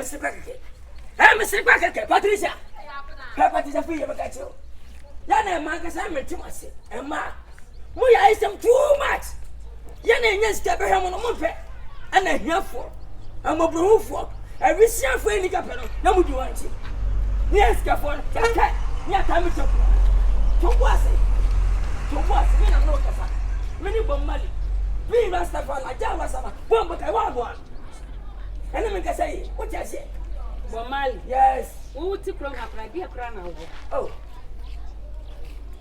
Mr. Packet. I'm Mr. Packet, Patricia. Patricia, for you, Macacho. Yana, Marcus, I'm a Timothy, and Ma. We are some too much. Yana, yes, Abraham on a moped, and a here for. I'm a blue for. I wish you for any capital. No, would you want it? Yes, Capon, Cat, near time to was it? To was it? I know the fact. Many bomb money. Be Rastafari, like that was one, but I want one. And then I say, what I say? Bomali. Yes. Who took from a idea crown? Oh.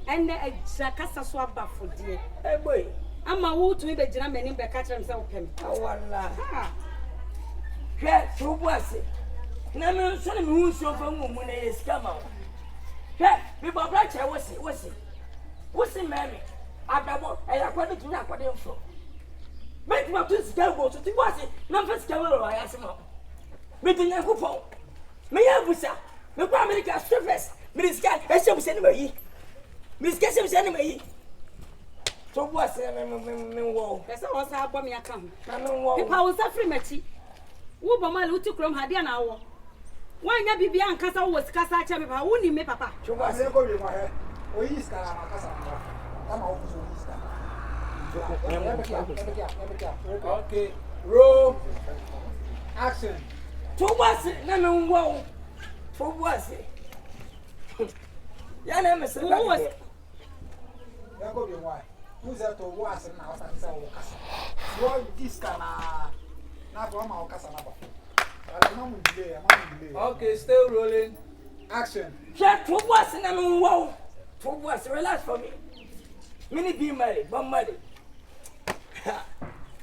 And a Jacassa swap for dear. Hey, boy. I'm a wood to the German in the catcher himself. Oh, Allah. Yes, who was it? Now, son, who's your phone when it is come out? Yes, people, right, I was it, was it? What's the mammy? I wanted to knock what info. Make my place go to the was it? Number scour, I asked him. Meeting a coupon. May I was that? No family got surface. Miss Cat, I shall send away. Miss Cassim send away. So what's the wall? That's all I bought me a come. I know if I was a free matchy. Who Bomali who took from had an hour. Why not be beyond Casa was Casa Chamber? Who need me, Papa? So what's the going to my head? Oh, he's got okay, roll. Action. So what's it? No, whoa. So what's it? Your name is who was it? There go be why. Who's that to was and now and so what this can not from our Casanova. Okay, still rolling. Action. Check who was it? No, whoa. Who was it? Relax for me. Mini be married, but married.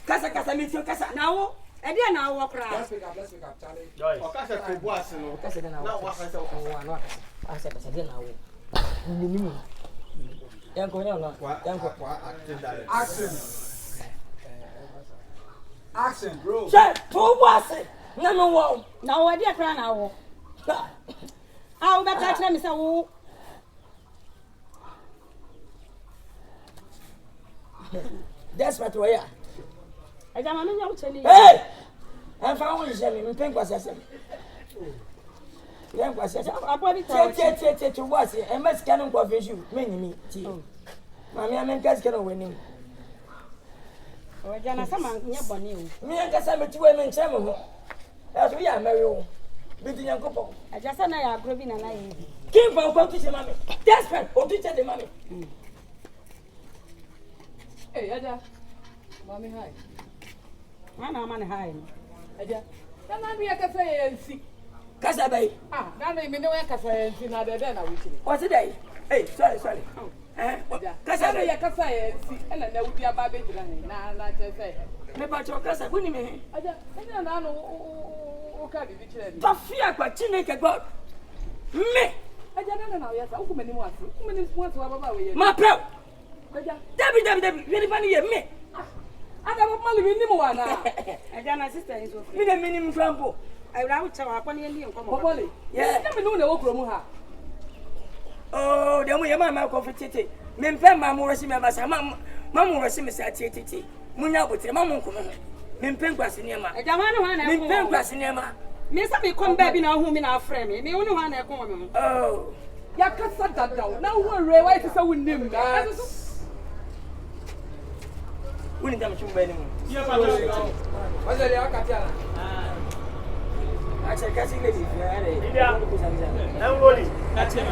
Casa, meet your casa. Now, and then I'll walk around. Let's pick up, Charlie. Oh, Casa for was no. Casa, now what I said, I said, now. Yanko, Action. Action, bro. Check who was it? No, whoa. Now, I did cry now. I'll bet I tell me so. That's what we are. I don't know what you Hey! I'm found in pink was a young was a to was it, and must cannon coffee you, many tea. Mammy, I'm in Cascano winning. Oh, Jana, someone near Bonnie. Me and Cassandra 2 women, Samuel. As we are married, with the young couple. I just said I agree and I King from competition, mammy. That's right, or teacher the mammy. Hey, Ada. Mommy, hi. Man high. Ada. Can I be a cafe and see? Cassabay. Ah, now they know a cafe and see another than I wish. What's the day? Hey, sorry. Cassandra, a cafe and see, and there would be a baby. Now, like I say, maybe your casa, wouldn't me? Ada, I don't know. Okay, the children. Tafia, what chineke got? Me! I don't know. Yes, how many more? How many more to have about My pro! Debbie, really funny, me. I got my living one. I got my sister is Me the minimum trample. I will tell her upon you. Probably. Yeah. Never know the Oklahoma. Oh, then we have my coffee titty. Men pen my more remember some mamma was similar at titty. Munya with the mamma. Men pen grass in Yama. I don't want Men pen grass in Yama. Miss, I come back in our home in our frame. Me only one I come. Oh, Yakasa that down. Now, one way to say we name that. wouldn't come to anymore. What's the Akatiana? I said, catching lady. Everybody, that's him.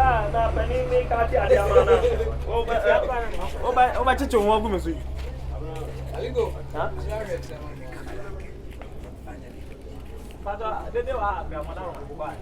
Na pani me ka ti ade amana. O ba chicho won gumi so. Aligo. Ha? Father, dede wa be amana ro ko ba.